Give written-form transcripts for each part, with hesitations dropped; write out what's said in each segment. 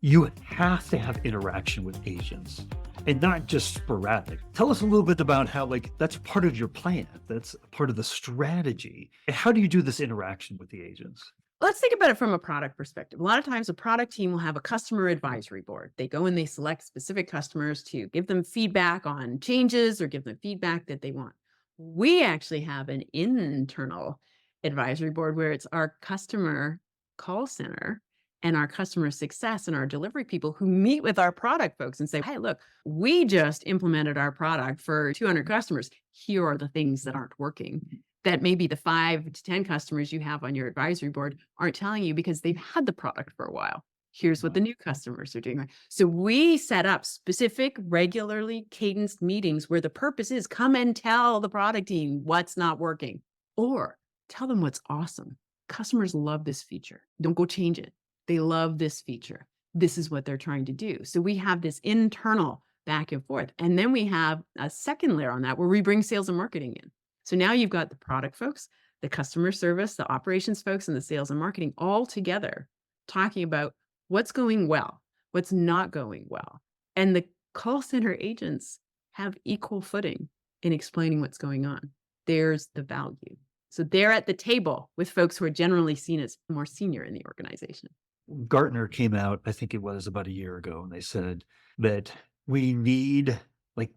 You have to have interaction with agents and not just sporadic. Tell us a little bit about how, that's part of your plan. That's part of the strategy. And how do you do this interaction with the agents? Let's think about it from a product perspective. A lot of times, a product team will have a customer advisory board. They go and they select specific customers to give them feedback on changes or give them feedback that they want. We actually have an internal advisory board where it's our customer call center and our customer success and our delivery people who meet with our product folks and say, hey, look, we just implemented our product for 200 customers. Here are the things that aren't working that maybe the 5 to 10 customers you have on your advisory board aren't telling you because they've had the product for a while. Here's what the new customers are doing. So we set up specific, regularly cadenced meetings where the purpose is come and tell the product team what's not working or tell them what's awesome. Customers love this feature. Don't go change it. They love this feature. This is what they're trying to do. So we have this internal back and forth. And then we have a second layer on that where we bring sales and marketing in. So now you've got the product folks, the customer service, the operations folks, and the sales and marketing all together talking about what's going well, what's not going well. And the call center agents have equal footing in explaining what's going on. There's the value. So they're at the table with folks who are generally seen as more senior in the organization. Gartner came out, I think it was about a year ago, and they said that we need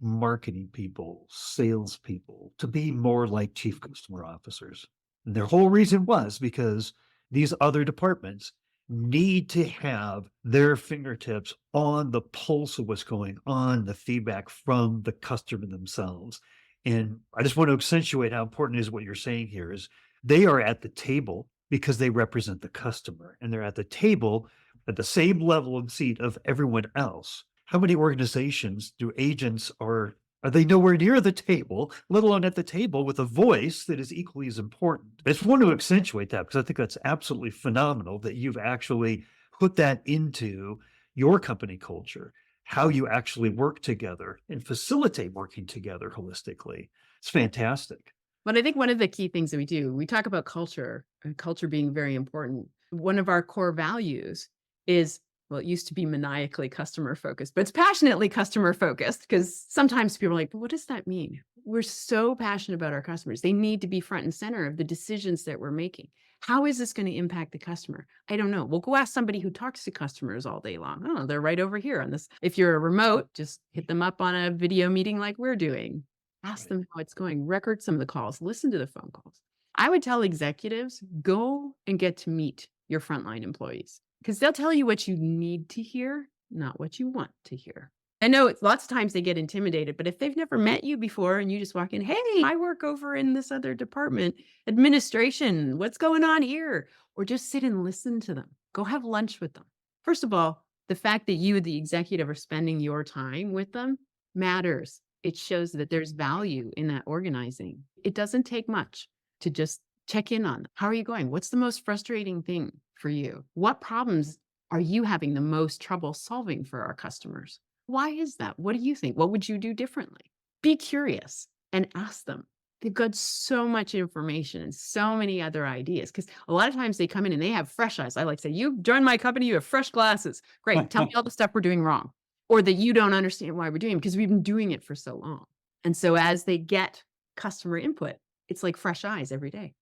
marketing people, salespeople to be more like chief customer officers. And their whole reason was because these other departments need to have their fingertips on the pulse of what's going on, the feedback from the customer themselves. And I just want to accentuate how important is what you're saying here is they are at the table because they represent the customer and they're at the table at the same level and seat of everyone else. How many organizations do agents are they nowhere near the table, let alone at the table with a voice that is equally as important? I just want to accentuate that because I think that's absolutely phenomenal that you've actually put that into your company culture, how you actually work together and facilitate working together holistically. It's fantastic. But I think one of the key things that we talk about culture and culture being very important. One of our core values is, well, it used to be maniacally customer focused, but it's passionately customer focused because sometimes people are like, well, what does that mean? We're so passionate about our customers. They need to be front and center of the decisions that we're making. How is this going to impact the customer? I don't know. We'll go ask somebody who talks to customers all day long. Oh, they're right over here on this. If you're a remote, just hit them up on a video meeting like we're doing. Ask them how it's going, record some of the calls, listen to the phone calls. I would tell executives, go and get to meet your frontline employees because they'll tell you what you need to hear, not what you want to hear. I know it's lots of times they get intimidated, but if they've never met you before and you just walk in, hey, I work over in this other department, administration, what's going on here? Or just sit and listen to them. Go have lunch with them. First of all, the fact that you, the executive, are spending your time with them matters. It shows that there's value in that organizing. It doesn't take much to just check in on them. How are you going? What's the most frustrating thing for you? What problems are you having the most trouble solving for our customers? Why is that? What do you think? What would you do differently? Be curious and ask them. They've got so much information and so many other ideas because a lot of times they come in and they have fresh eyes. I like to say, you've joined my company, you have fresh glasses. Great. Tell me all the stuff we're doing wrong. Or that you don't understand why we're doing it because we've been doing it for so long. And so as they get customer input, it's like fresh eyes every day.